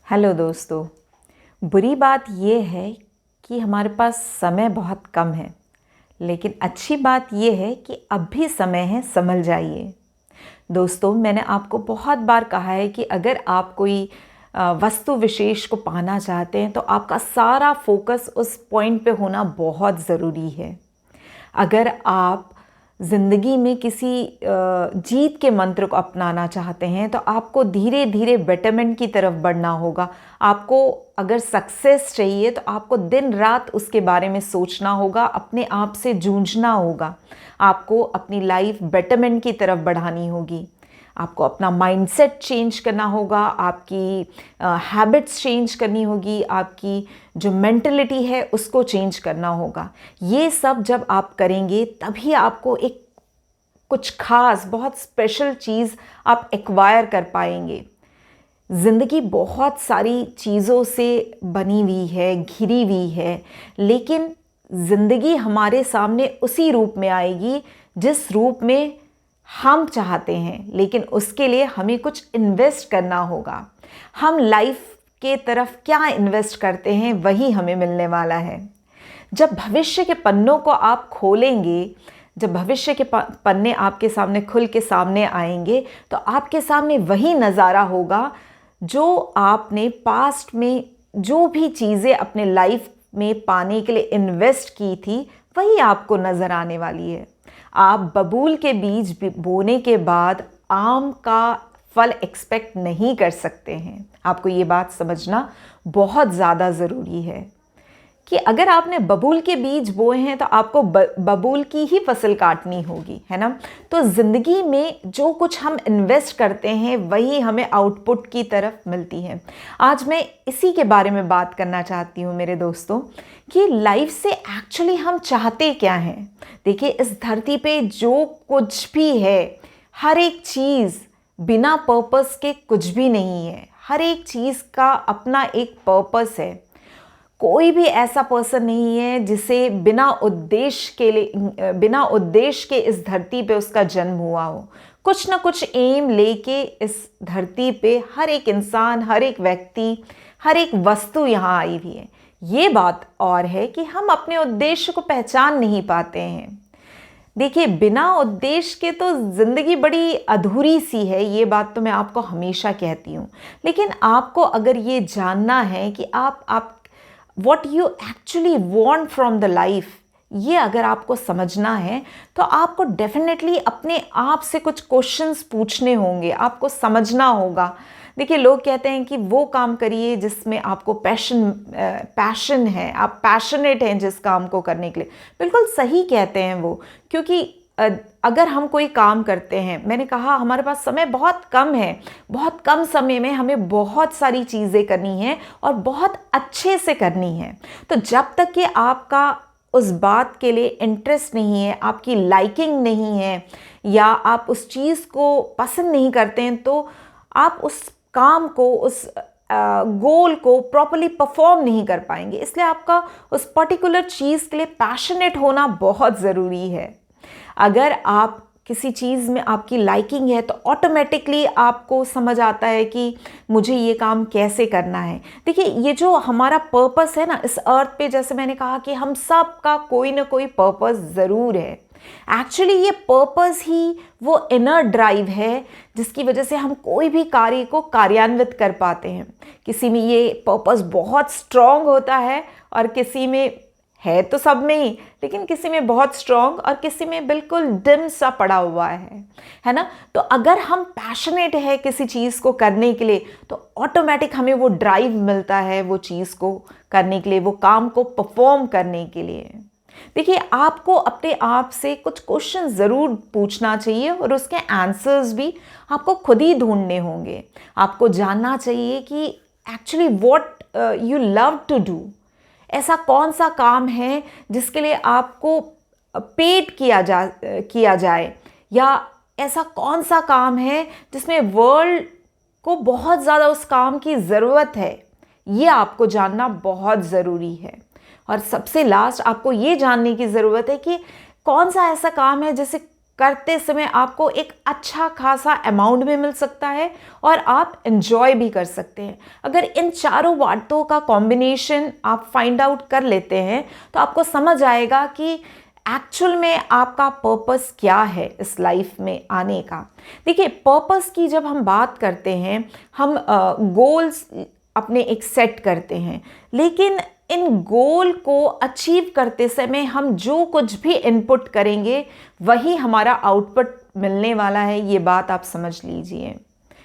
Hello दोस्तों, बुरी बात ये है कि हमारे पास समय बहुत कम है, लेकिन अच्छी बात ये है कि अब भी समय है, संभल जाइए। दोस्तों, मैंने आपको बहुत बार कहा है कि अगर आप कोई वस्तु विशेष को पाना चाहते हैं तो आपका सारा फोकस उस पॉइंट पे होना बहुत ज़रूरी है। अगर आप ज़िंदगी में किसी जीत के मंत्र को अपनाना चाहते हैं तो आपको धीरे धीरे बेटरमेंट की तरफ बढ़ना होगा। आपको अगर सक्सेस चाहिए तो आपको दिन रात उसके बारे में सोचना होगा, अपने आप से जूझना होगा, आपको अपनी लाइफ बेटरमेंट की तरफ बढ़ानी होगी। आपको अपना माइंडसेट चेंज करना होगा, आपकी हैबिट्स चेंज करनी होगी, आपकी जो मेंटलिटी है उसको चेंज करना होगा। ये सब जब आप करेंगे तभी आपको एक कुछ खास, बहुत स्पेशल चीज़ आप एक्वायर कर पाएंगे। ज़िंदगी बहुत सारी चीज़ों से बनी हुई है, घिरी हुई है, लेकिन ज़िंदगी हमारे सामने उसी रूप में आएगी जिस रूप में हम चाहते हैं, लेकिन उसके लिए हमें कुछ इन्वेस्ट करना होगा। हम लाइफ के तरफ क्या इन्वेस्ट करते हैं वही हमें मिलने वाला है। जब भविष्य के पन्नों को आप खोलेंगे, जब भविष्य के पन्ने आपके सामने खुल के सामने आएंगे तो आपके सामने वही नज़ारा होगा जो आपने पास्ट में जो भी चीज़ें अपने लाइफ में पाने के लिए इन्वेस्ट की थी वही आपको नज़र आने वाली है। आप बबूल के बीज बोने के बाद आम का फल एक्सपेक्ट नहीं कर सकते हैं। आपको ये बात समझना बहुत ज़्यादा ज़रूरी है कि अगर आपने बबूल के बीज बोए हैं तो आपको बबूल की ही फसल काटनी होगी, है ना। तो ज़िंदगी में जो कुछ हम इन्वेस्ट करते हैं वही हमें आउटपुट की तरफ मिलती है। आज मैं इसी के बारे में बात करना चाहती हूँ मेरे दोस्तों कि लाइफ से एक्चुअली हम चाहते क्या हैं। देखिए, इस धरती पे जो कुछ भी है, हर एक चीज़ बिना पर्पस के कुछ भी नहीं है। हर एक चीज़ का अपना एक पर्पस है। कोई भी ऐसा पर्सन नहीं है जिसे बिना उद्देश्य के इस धरती पे उसका जन्म हुआ हो। कुछ ना कुछ एम लेके इस धरती पे हर एक इंसान, हर एक व्यक्ति, हर एक वस्तु यहाँ आई हुई है। ये बात और है कि हम अपने उद्देश्य को पहचान नहीं पाते हैं। देखिए, बिना उद्देश्य के तो ज़िंदगी बड़ी अधूरी सी है, ये बात तो मैं आपको हमेशा कहती हूँ। लेकिन आपको अगर ये जानना है कि आप what you actually want from the life, ये अगर आपको समझना है तो आपको डेफिनेटली अपने आप से कुछ क्वेश्चंस पूछने होंगे, आपको समझना होगा। देखिए, लोग कहते हैं कि वो काम करिए जिसमें आपको पैशन है, आप पैशनेट हैं जिस काम को करने के लिए। बिल्कुल सही कहते हैं वो, क्योंकि अगर हम कोई काम करते हैं, मैंने कहा हमारे पास समय बहुत कम है, बहुत कम समय में हमें बहुत सारी चीज़ें करनी है और बहुत अच्छे से करनी है। तो जब तक कि आपका उस बात के लिए इंटरेस्ट नहीं है, आपकी लाइकिंग नहीं है, या आप उस चीज़ को पसंद नहीं करते हैं, तो आप उस काम को, उस गोल को प्रॉपर्ली परफॉर्म नहीं कर पाएंगे। इसलिए आपका उस पर्टिकुलर चीज़ के लिए पैशनेट होना बहुत ज़रूरी है। अगर आप किसी चीज़ में आपकी लाइकिंग है तो ऑटोमेटिकली आपको समझ आता है कि मुझे ये काम कैसे करना है। देखिए, ये जो हमारा पर्पस है ना इस अर्थ पे, जैसे मैंने कहा कि हम सब का कोई ना कोई पर्पस ज़रूर है। एक्चुअली ये पर्पस ही वो इनर ड्राइव है जिसकी वजह से हम कोई भी कार्य को कार्यान्वित कर पाते हैं। किसी में ये पर्पस बहुत स्ट्रॉन्ग होता है और किसी में है तो सब में ही, लेकिन किसी में बहुत स्ट्रॉन्ग और किसी में बिल्कुल डिम सा पड़ा हुआ है ना। तो अगर हम पैशनेट है किसी चीज़ को करने के लिए तो ऑटोमेटिक हमें वो ड्राइव मिलता है वो चीज़ को करने के लिए, वो काम को परफॉर्म करने के लिए। देखिए, आपको अपने आप से कुछ क्वेश्चन ज़रूर पूछना चाहिए और उसके आंसर्स भी आपको खुद ही ढूंढने होंगे। आपको जानना चाहिए कि actually what you love to do. ऐसा कौन सा काम है जिसके लिए आपको पेड किया जाए, या ऐसा कौन सा काम है जिसमें वर्ल्ड को बहुत ज़्यादा उस काम की ज़रूरत है। ये आपको जानना बहुत ज़रूरी है। और सबसे लास्ट आपको ये जानने की ज़रूरत है कि कौन सा ऐसा काम है जिसे करते समय आपको एक अच्छा खासा अमाउंट भी मिल सकता है और आप एंजॉय भी कर सकते हैं। अगर इन चारों बातों का कॉम्बिनेशन आप फाइंड आउट कर लेते हैं तो आपको समझ आएगा कि एक्चुअल में आपका पर्पस क्या है इस लाइफ में आने का। देखिए, पर्पस की जब हम बात करते हैं, हम गोल्स अपने एक सेट करते हैं, लेकिन इन गोल को अचीव करते समय हम जो कुछ भी इनपुट करेंगे वही हमारा आउटपुट मिलने वाला है। ये बात आप समझ लीजिए।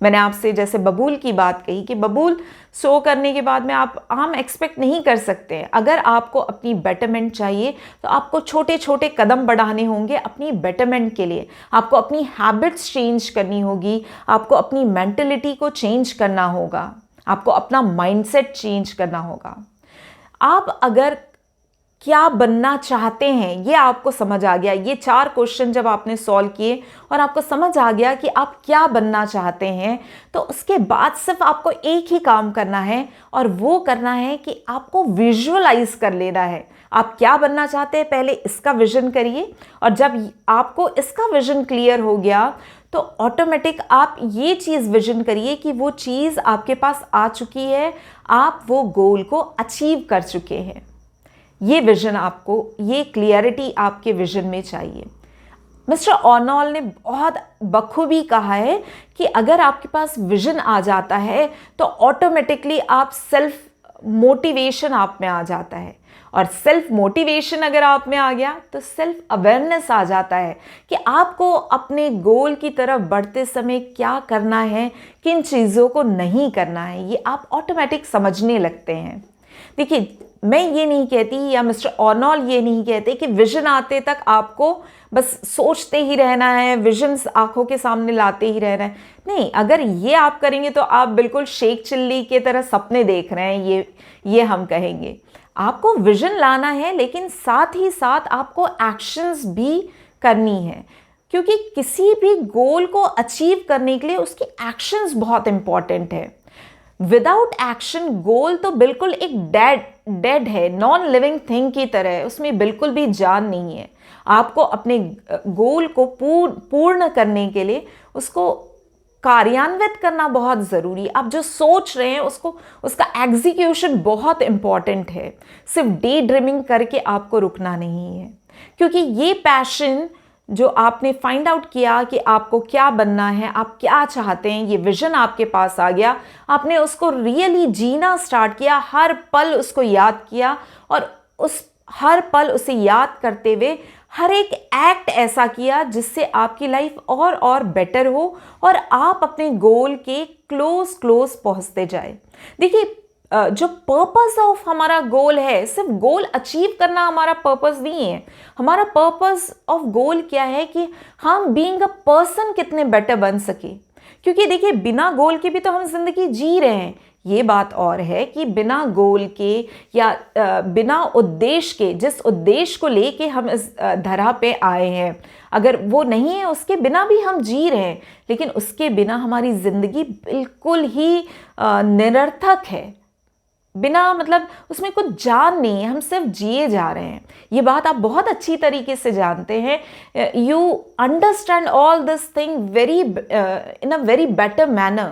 मैंने आपसे जैसे बबूल की बात कही कि बबूल सो करने के बाद में हम एक्सपेक्ट नहीं कर सकते हैं। अगर आपको अपनी बेटरमेंट चाहिए तो आपको छोटे छोटे कदम बढ़ाने होंगे अपनी बेटरमेंट के लिए। आपको अपनी हैबिट्स चेंज करनी होगी, आपको अपनी मेंटलिटी को चेंज करना होगा, आपको अपना माइंडसेट चेंज करना होगा। आप अगर क्या बनना चाहते हैं ये आपको समझ आ गया, ये 4 क्वेश्चन जब आपने सॉल्व किए और आपको समझ आ गया कि आप क्या बनना चाहते हैं, तो उसके बाद सिर्फ आपको एक ही काम करना है और वो करना है कि आपको विजुअलाइज कर लेना है। आप क्या बनना चाहते हैं पहले इसका विजन करिए, और जब आपको इसका विजन क्लियर हो गया तो ऑटोमेटिक आप ये चीज़ विजन करिए कि वो चीज़ आपके पास आ चुकी है, आप वो गोल को अचीव कर चुके हैं। ये विजन आपको, ये क्लियरिटी आपके विजन में चाहिए। मिस्टर अर्नोल्ड ने बहुत बखूबी कहा है कि अगर आपके पास विजन आ जाता है तो ऑटोमेटिकली आप सेल्फ मोटिवेशन आप में आ जाता है, और सेल्फ मोटिवेशन अगर आप में आ गया तो सेल्फ अवेयरनेस आ जाता है कि आपको अपने गोल की तरफ बढ़ते समय क्या करना है, किन चीज़ों को नहीं करना है, ये आप ऑटोमेटिक समझने लगते हैं। देखिए, मैं ये नहीं कहती या मिस्टर अर्नोल्ड ये नहीं कहते कि विजन आते तक आपको बस सोचते ही रहना है, विजन्स आंखों के सामने लाते ही रहना है। नहीं, अगर ये आप करेंगे तो आप बिल्कुल शेख चिल्ली की तरह सपने देख रहे हैं, ये हम कहेंगे। आपको विजन लाना है, लेकिन साथ ही साथ आपको एक्शंस भी करनी है, क्योंकि किसी भी गोल को अचीव करने के लिए उसकी एक्शंस बहुत इंपॉर्टेंट है। विदाउट एक्शन गोल तो बिल्कुल एक डेड है, नॉन लिविंग थिंग की तरह है, उसमें बिल्कुल भी जान नहीं है। आपको अपने गोल को पूर्ण करने के लिए उसको कार्यान्वित करना बहुत ज़रूरी है। आप जो सोच रहे हैं उसका एग्जीक्यूशन बहुत इंपॉर्टेंट है। सिर्फ डे ड्रीमिंग करके आपको रुकना नहीं है, क्योंकि ये पैशन जो आपने फाइंड आउट किया कि आपको क्या बनना है, आप क्या चाहते हैं, ये विजन आपके पास आ गया, आपने उसको रियली जीना स्टार्ट किया, हर पल उसको याद किया, और उस हर पल उसे याद करते हुए हर एक एक्ट ऐसा किया जिससे आपकी लाइफ और बेटर हो और आप अपने गोल के क्लोज पहुंचते जाए। देखिए, जो पर्पस ऑफ हमारा गोल है, सिर्फ गोल अचीव करना हमारा पर्पस नहीं है। हमारा पर्पस ऑफ गोल क्या है कि हम बीइंग अ पर्सन कितने बेटर बन सके, क्योंकि देखिए, बिना गोल के भी तो हम जिंदगी जी रहे हैं। ये बात और है कि बिना गोल के या बिना उद्देश्य के, जिस उद्देश्य को लेके हम इस धरा पे आए हैं, अगर वो नहीं है, उसके बिना भी हम जी रहे हैं, लेकिन उसके बिना हमारी ज़िंदगी बिल्कुल ही निरर्थक है। बिना मतलब उसमें कुछ जान नहीं है, हम सिर्फ जिए जा रहे हैं। ये बात आप बहुत अच्छी तरीके से जानते हैं। You understand all this thing very in a very better manner,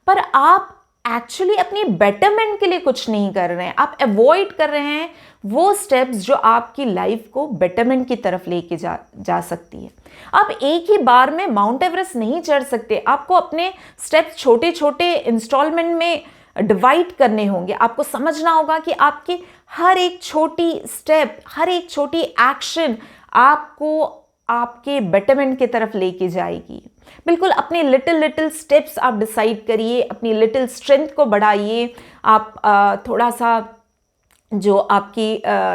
पर आप एक्चुअली अपनी बेटरमेंट के लिए कुछ नहीं कर रहे हैं। आप अवॉइड कर रहे हैं वो स्टेप्स जो आपकी लाइफ को बेटरमेंट की तरफ लेके जा सकती है। आप एक ही बार में माउंट एवरेस्ट नहीं चढ़ सकते, आपको अपने स्टेप्स छोटे छोटे इंस्टॉलमेंट में डिवाइड करने होंगे। आपको समझना होगा कि आपकी हर एक छोटी स्टेप, हर एक छोटी एक्शन आपको आपके बेटरमेंट की तरफ लेके जाएगी। बिल्कुल अपने लिटिल स्टेप्स आप डिसाइड करिए, अपनी लिटिल स्ट्रेंथ को बढ़ाइए। आप थोड़ा सा जो आपकी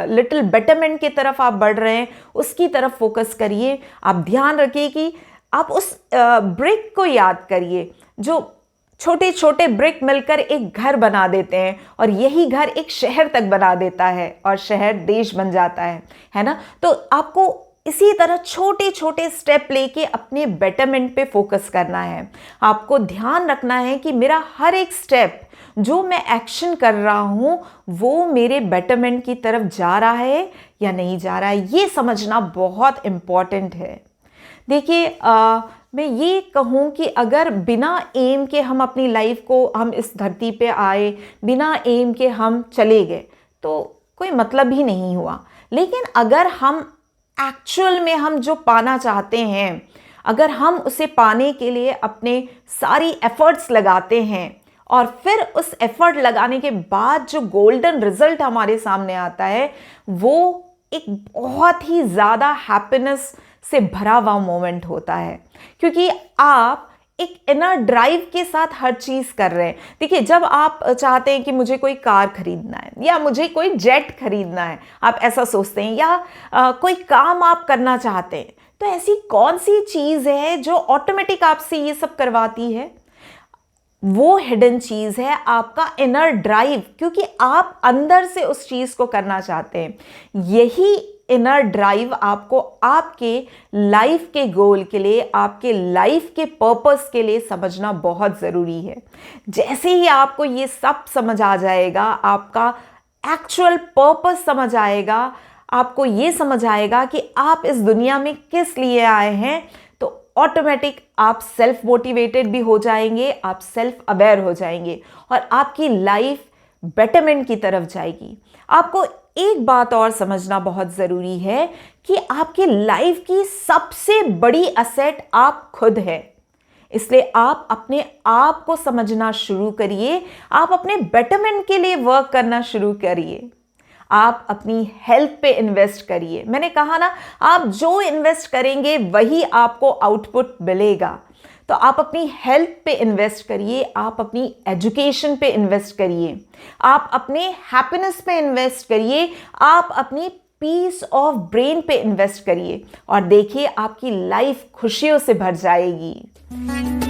लिटिल बेटरमेंट की तरफ आप बढ़ रहे हैं उसकी तरफ फोकस करिए। आप ध्यान रखिए कि आप उस ब्रिक को याद करिए, जो छोटे छोटे ब्रिक मिलकर एक घर बना देते हैं, और यही घर एक शहर तक बना देता है, और शहर देश बन जाता है ना। तो आपको इसी तरह छोटे छोटे स्टेप लेके अपने बेटरमेंट पे फोकस करना है। आपको ध्यान रखना है कि मेरा हर एक स्टेप जो मैं एक्शन कर रहा हूँ वो मेरे बेटरमेंट की तरफ जा रहा है या नहीं जा रहा है, ये समझना बहुत इम्पॉर्टेंट है। देखिए मैं ये कहूँ कि अगर बिना एम के हम अपनी लाइफ को, हम इस धरती पे आए, बिना एम के हम चले गए तो कोई मतलब ही नहीं हुआ। लेकिन अगर हम एक्चुअल में हम जो पाना चाहते हैं, अगर हम उसे पाने के लिए अपने सारी एफर्ट्स लगाते हैं और फिर उस एफर्ट लगाने के बाद जो गोल्डन रिजल्ट हमारे सामने आता है, वो एक बहुत ही ज़्यादा हैप्पीनेस से भरा हुआ मोमेंट होता है, क्योंकि आप एक इनर ड्राइव के साथ हर चीज़ कर रहे हैं। देखिए, जब आप चाहते हैं कि मुझे कोई कार खरीदना है या मुझे कोई जेट खरीदना है, आप ऐसा सोचते हैं, या कोई काम आप करना चाहते हैं, तो ऐसी कौन सी चीज़ है जो ऑटोमेटिक आपसे ये सब करवाती है? वो हिडन चीज़ है आपका इनर ड्राइव, क्योंकि आप अंदर से उस चीज़ को करना चाहते हैं। यही इनर ड्राइव आपको आपके लाइफ के गोल के लिए, आपके लाइफ के पर्पस के लिए समझना बहुत ज़रूरी है। जैसे ही आपको ये सब समझ आ जाएगा, आपका एक्चुअल पर्पस समझ आएगा, आपको ये समझ आएगा कि आप इस दुनिया में किस लिए आए हैं, तो ऑटोमेटिक आप सेल्फ मोटिवेटेड भी हो जाएंगे, आप सेल्फ अवेयर हो जाएंगे और आपकी लाइफ बेटरमेंट की तरफ जाएगी। आपको एक बात और समझना बहुत ज़रूरी है कि आपकी लाइफ की सबसे बड़ी असेट आप खुद है। इसलिए आप अपने आप को समझना शुरू करिए, आप अपने बेटरमेंट के लिए वर्क करना शुरू करिए, आप अपनी हेल्थ पे इन्वेस्ट करिए। मैंने कहा ना, आप जो इन्वेस्ट करेंगे वही आपको आउटपुट मिलेगा। तो आप अपनी हेल्थ पे इन्वेस्ट करिए, आप अपनी एजुकेशन पे इन्वेस्ट करिए, आप अपने हैप्पीनेस पे इन्वेस्ट करिए, आप अपनी पीस ऑफ ब्रेन पे इन्वेस्ट करिए और देखिए आपकी लाइफ खुशियों से भर जाएगी।